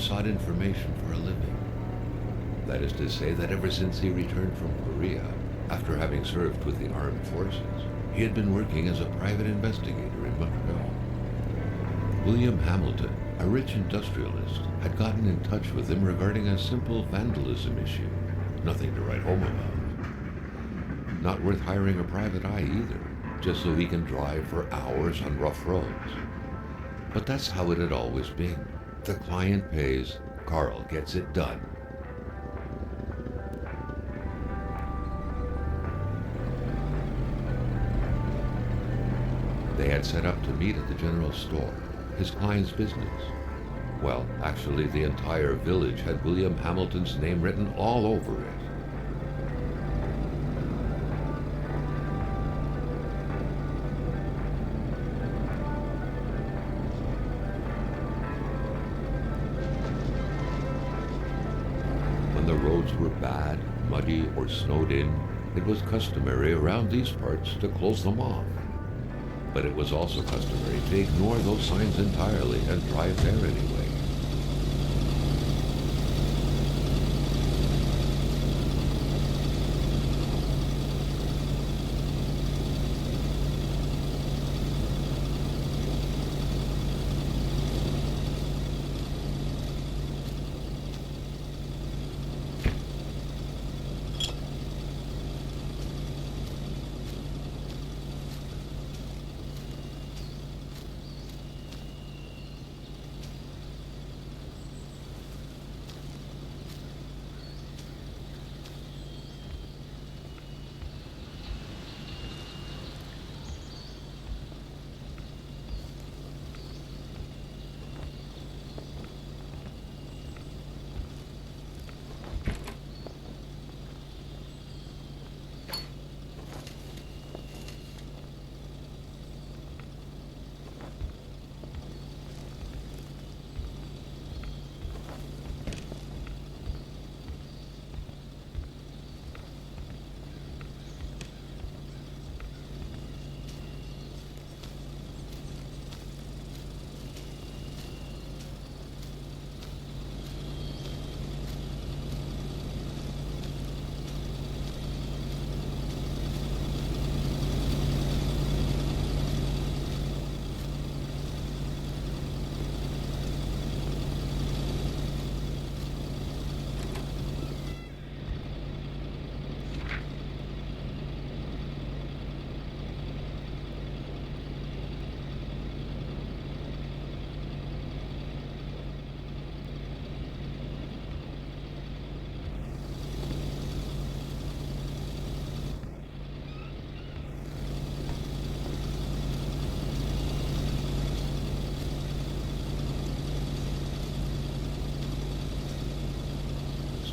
sought information for a living. That is to say that ever since he returned from Korea, after having served with the armed forces, he had been working as a private investigator in Montreal. William Hamilton, a rich industrialist, had gotten in touch with him regarding a simple vandalism issue. Nothing to write home about. Not worth hiring a private eye either, just so he can drive for hours on rough roads. But that's how it had always been. The client pays, Carl gets it done. They had set up to meet at the general store, his client's business. Well, actually the entire village had William Hamilton's name written all over it. When the roads were bad, muddy, or snowed in, it was customary around these parts to close them off. But it was also customary to ignore those signs entirely and drive there anyway.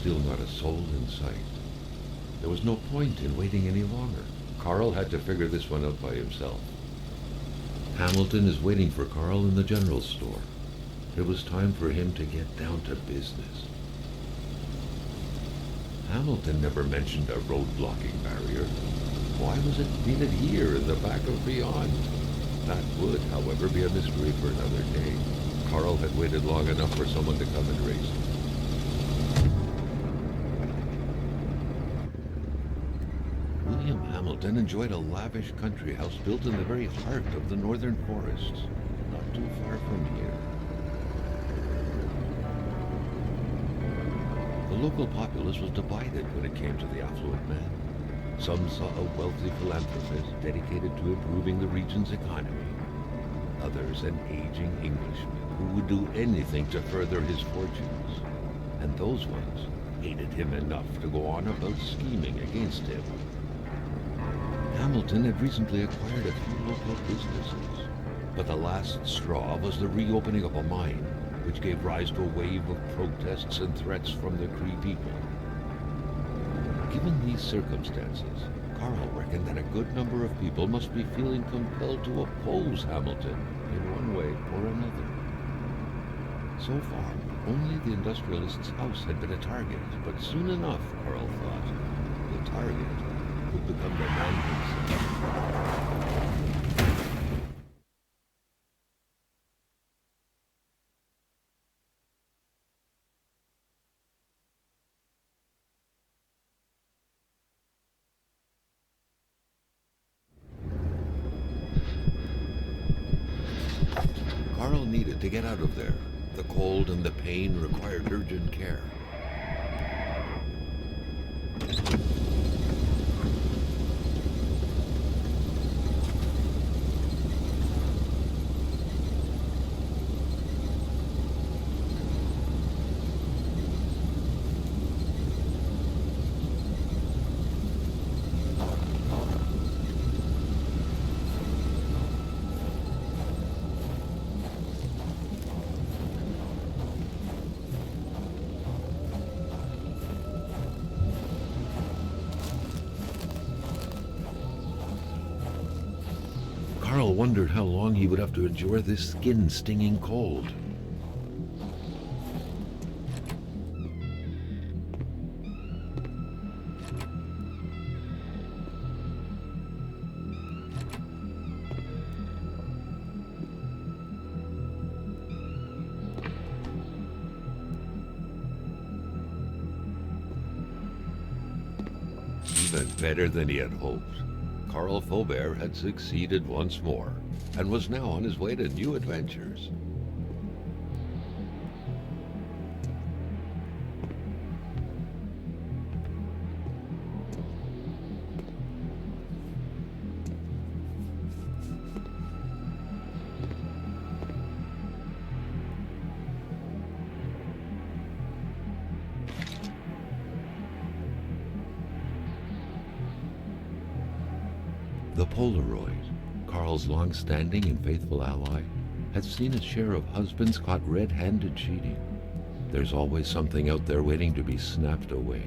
Still not a soul in sight. There was no point in waiting any longer. Carl had to figure this one out by himself. Hamilton is waiting for Carl in the general store. It was time for him to get down to business. Hamilton never mentioned a road-blocking barrier. Why was it painted here in the back of Beyond? That would, however, be a mystery for another day. Carl had waited long enough for someone to come and raise him. William Hamilton enjoyed a lavish country house built in the very heart of the northern forests, not too far from here. The local populace was divided when it came to the affluent man. Some saw a wealthy philanthropist dedicated to improving the region's economy. Others an aging Englishman who would do anything to further his fortunes. And those ones hated him enough to go on about scheming against him. Hamilton had recently acquired a few local businesses, but the last straw was the reopening of a mine, which gave rise to a wave of protests and threats from the Cree people. Given these circumstances, Carl reckoned that a good number of people must be feeling compelled to oppose Hamilton in one way or another. So far, only the industrialist's house had been a target, but soon enough, Carl thought, the target would become the man himself. needed to get out of there. The cold and the pain required urgent care. Carl wondered how long he would have to endure this skin-stinging cold. Even better than he had hoped. Carl Faubert had succeeded once more, and was now on his way to new adventures. The Polaroid, Carl's long-standing and faithful ally, had seen its share of husbands caught red-handed cheating. There's always something out there waiting to be snapped away.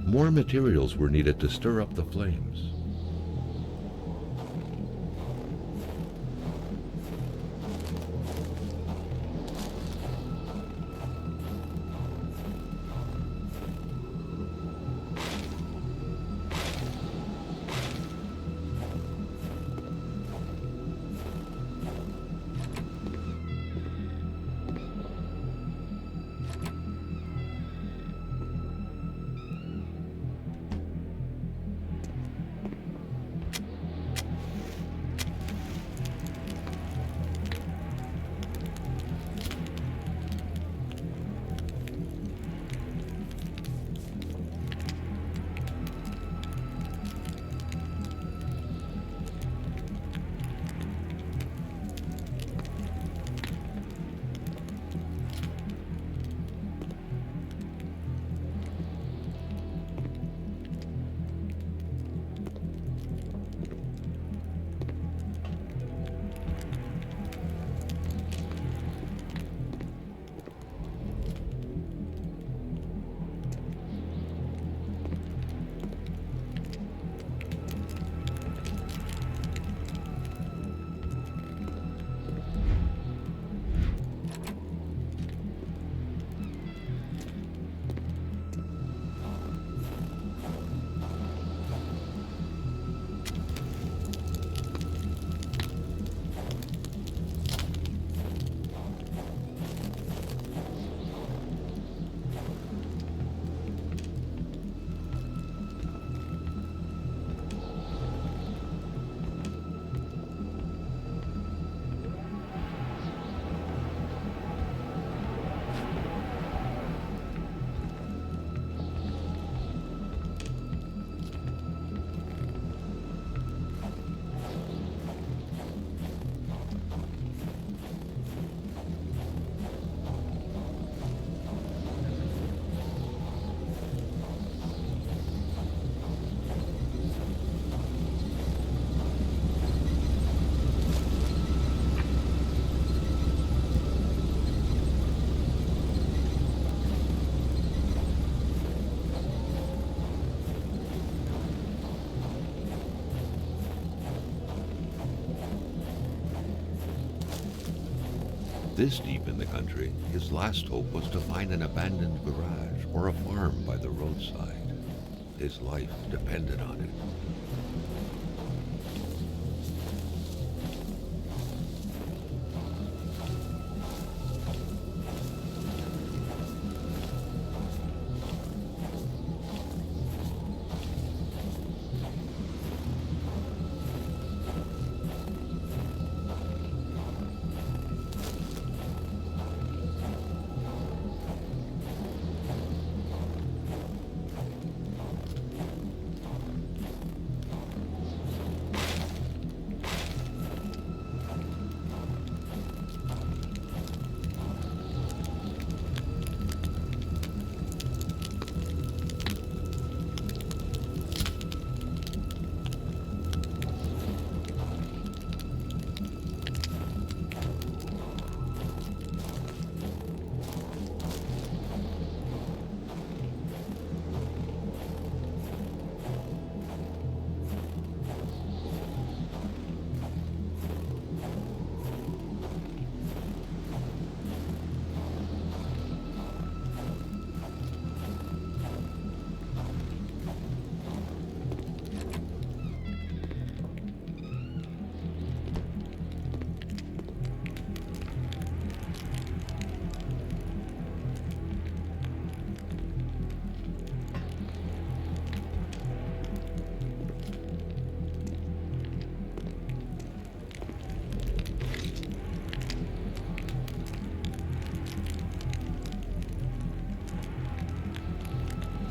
More materials were needed to stir up the flames. This deep in the country, his last hope was to find an abandoned garage or a farm by the roadside. His life depended on it.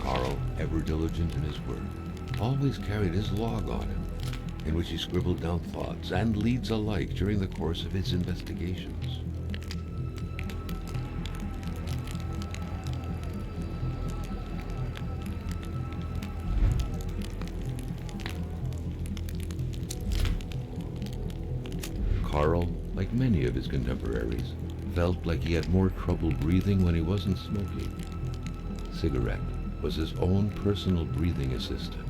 Carl, ever diligent in his work, always carried his log on him, in which he scribbled down thoughts and leads alike during the course of his investigations. Carl, like many of his contemporaries, felt like he had more trouble breathing when he wasn't smoking. Cigarette was his own personal breathing assistant.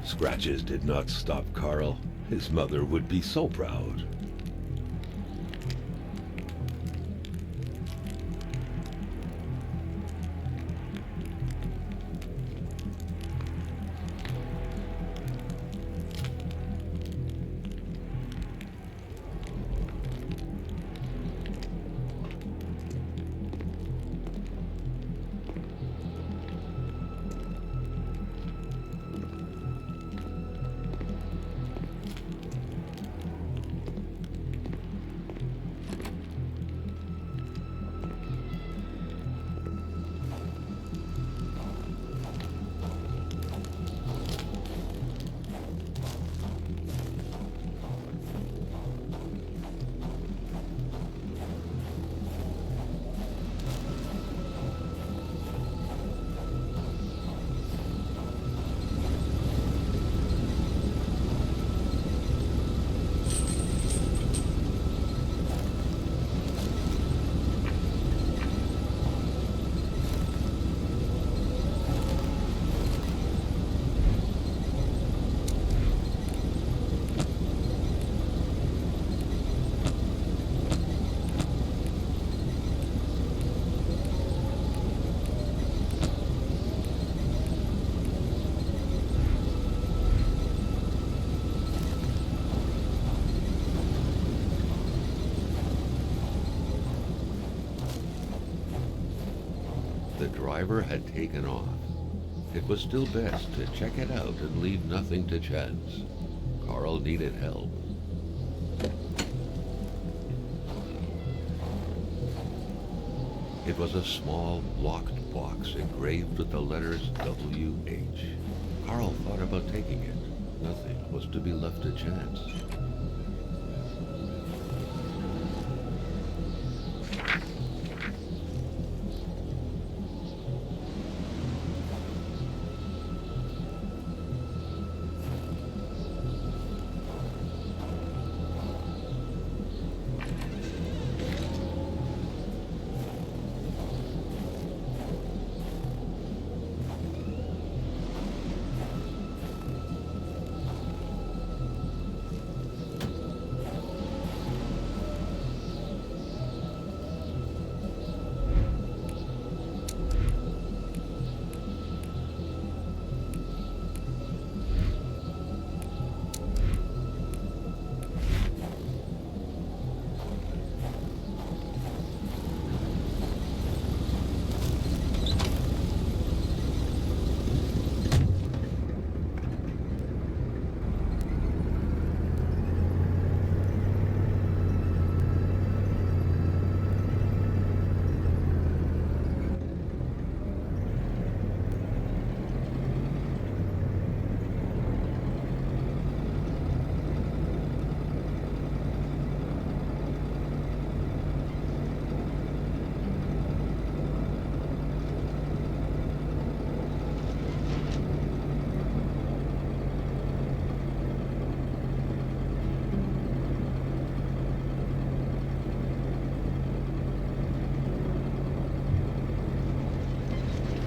Scratches did not stop Carl. His mother would be so proud. The driver had taken off. It was still best to check it out and leave nothing to chance. Carl needed help. It was a small, locked box engraved with the letters W.H. Carl thought about taking it. Nothing was to be left to chance.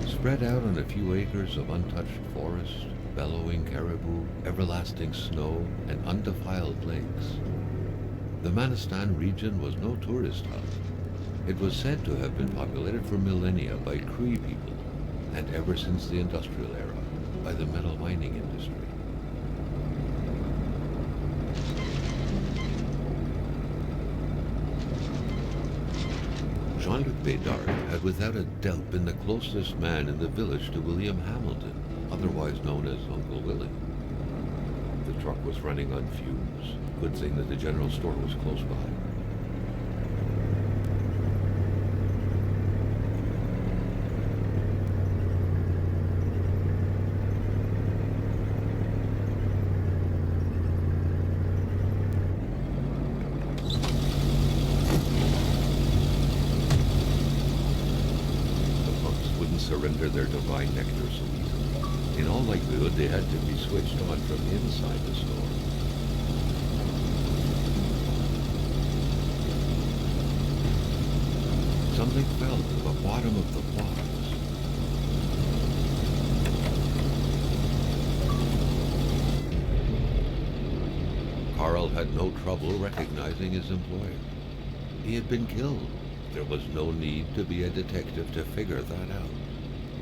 Spread out on a few acres of untouched forest, bellowing caribou, everlasting snow, and undefiled lakes, the Manistan region was no tourist hub. It was said to have been populated for millennia by Cree people, and ever since the industrial era, by the metal mining industry. Jean-Luc Bédard had without a doubt been the closest man in the village to William Hamilton, otherwise known as Uncle Willie. The truck was running on fumes. Good thing that the general store was close by. Surrender their divine nectar so easily. In all likelihood, they had to be switched on from inside the store. Something fell to the bottom of the box. Carl had no trouble recognizing his employer. He had been killed. There was no need to be a detective to figure that out.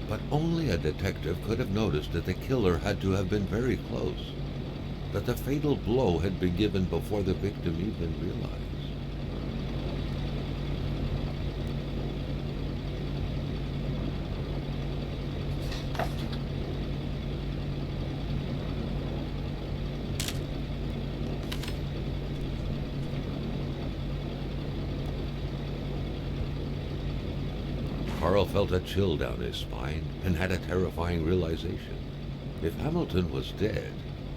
But only a detective could have noticed that the killer had to have been very close, that the fatal blow had been given before the victim even realized. Carl felt a chill down his spine and had a terrifying realization. If Hamilton was dead,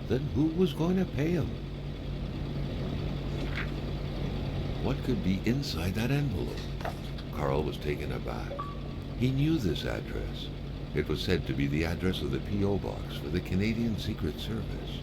then who was going to pay him? What could be inside that envelope? Carl was taken aback. He knew this address. It was said to be the address of the P.O. box for the Canadian Secret Service.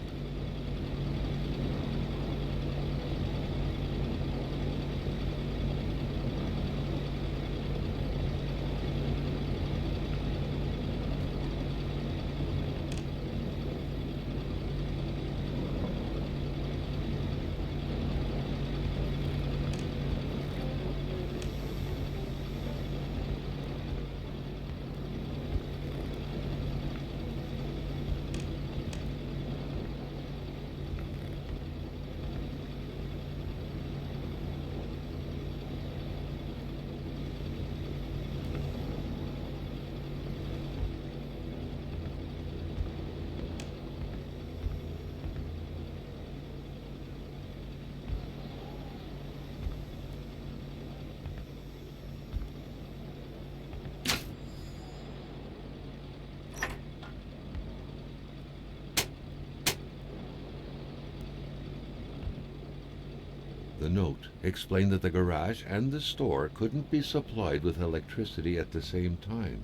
The note explained that the garage and the store couldn't be supplied with electricity at the same time.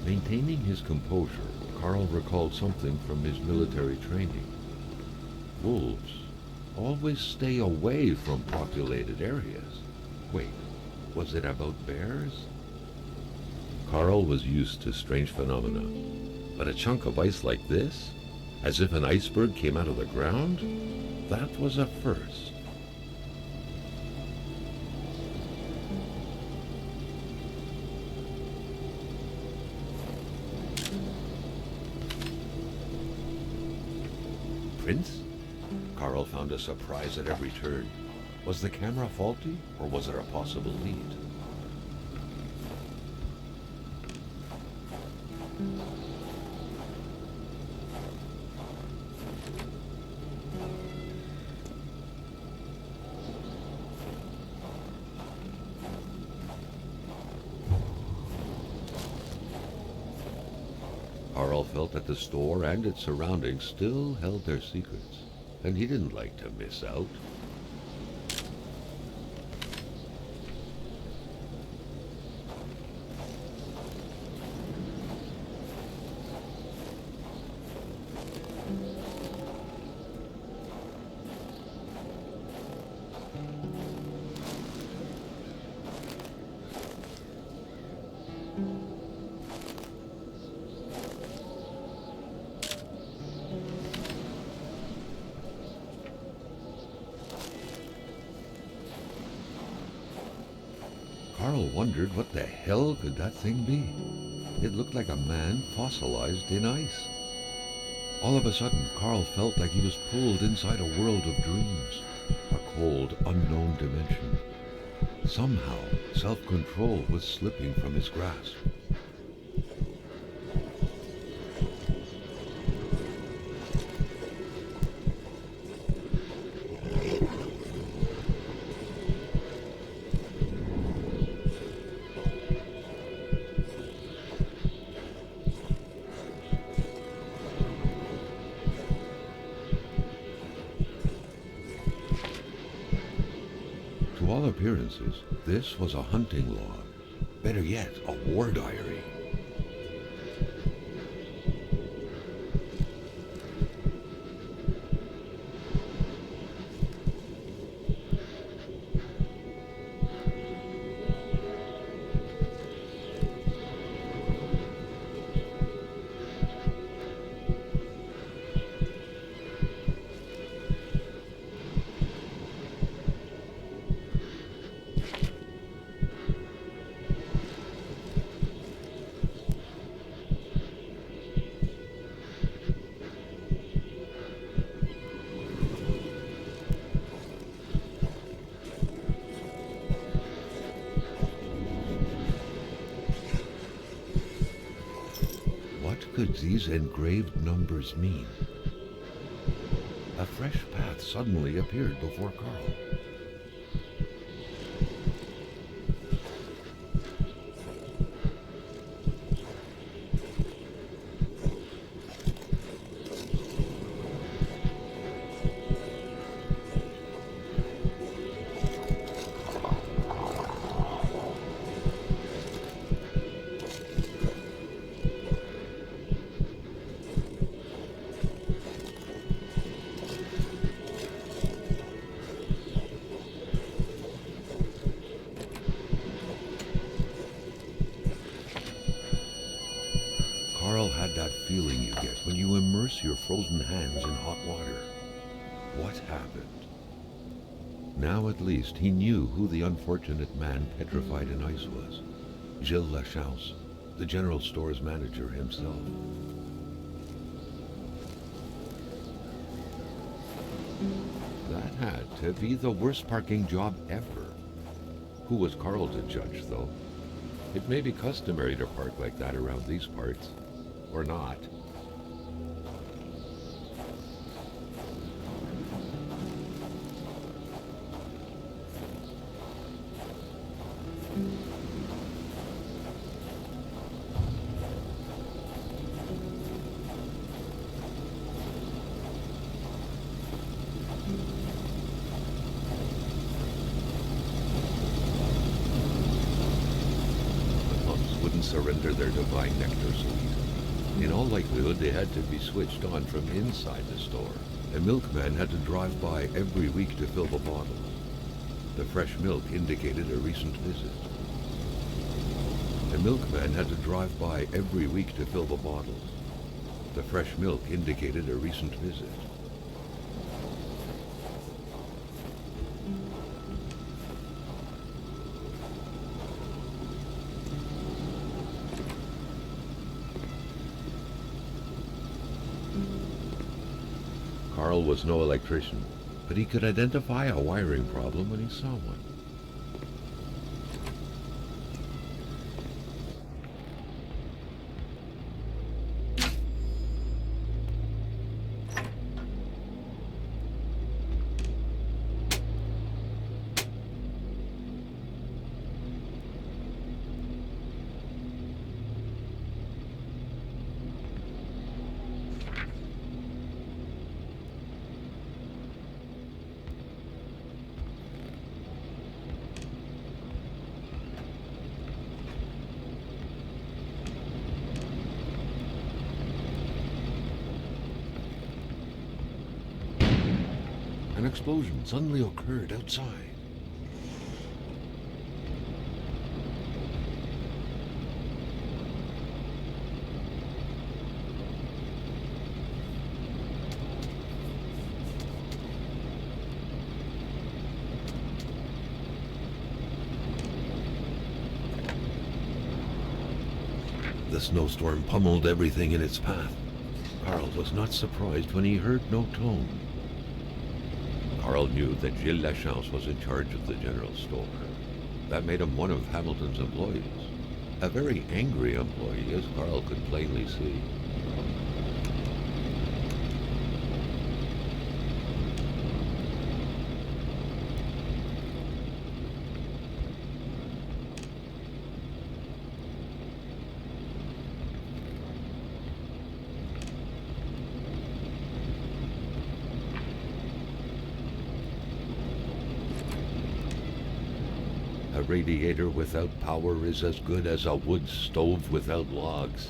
Maintaining his composure, Carl recalled something from his military training. Wolves always stay away from populated areas. Wait, was it about bears? Carl was used to strange phenomena, but a chunk of ice like this, as if an iceberg came out of the ground, that was a first. Prince? Carl found a surprise at every turn. Was the camera faulty, or was it a possible lead? Carl felt that the store and its surroundings still held their secrets, and he didn't like to miss out. Carl wondered what the hell could that thing be. It looked like a man fossilized in ice. All of a sudden, Carl felt like he was pulled inside a world of dreams, a cold, unknown dimension. Somehow, self-control was slipping from his grasp. To all appearances, this was a hunting log. Better yet, a war diary. What could these engraved numbers mean? A fresh path suddenly appeared before Carl. Carl had that feeling you get when you immerse your frozen hands in hot water. What happened? Now at least he knew who the unfortunate man petrified in ice was. Gilles Lachance, the general store's manager himself. That had to be the worst parking job ever. Who was Carl to judge, though? It may be customary to park like that around these parts. Or not. surrender their divine nectar so easily. In all likelihood, they had to be switched on from inside the store. A milkman had to drive by every week to fill the bottles. The fresh milk indicated a recent visit. A milkman had to drive by every week to fill the bottles. The fresh milk indicated a recent visit. Carl was no electrician, but he could identify a wiring problem when he saw one. An explosion suddenly occurred outside. The snowstorm pummeled everything in its path. Carl was not surprised when he heard no tone. Carl knew that Gilles Lachance was in charge of the general store. That made him one of Hamilton's employees. A very angry employee, as Carl could plainly see. A radiator without power is as good as a wood stove without logs.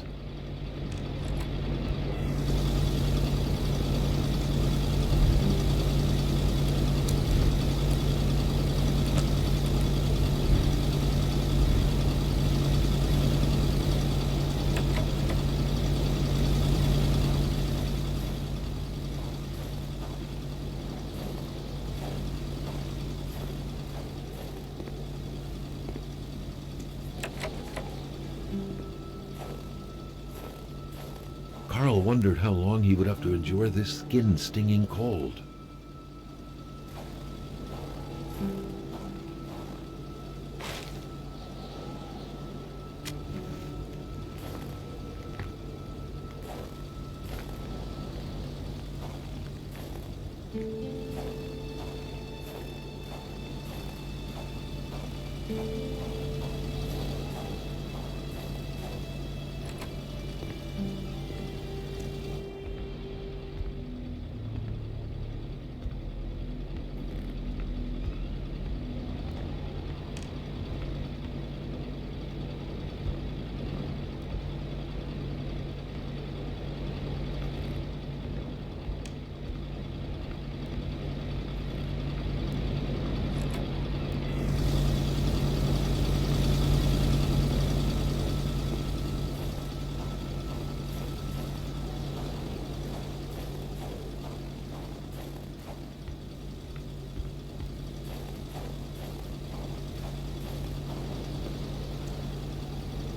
Carl wondered how long he would have to endure this skin-stinging cold.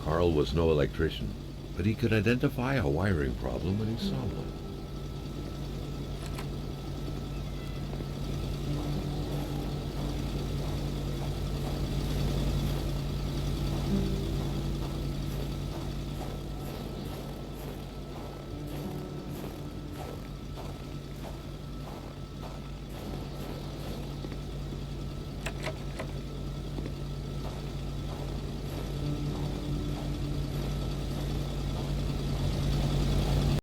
Carl was no electrician, but he could identify a wiring problem when he saw one.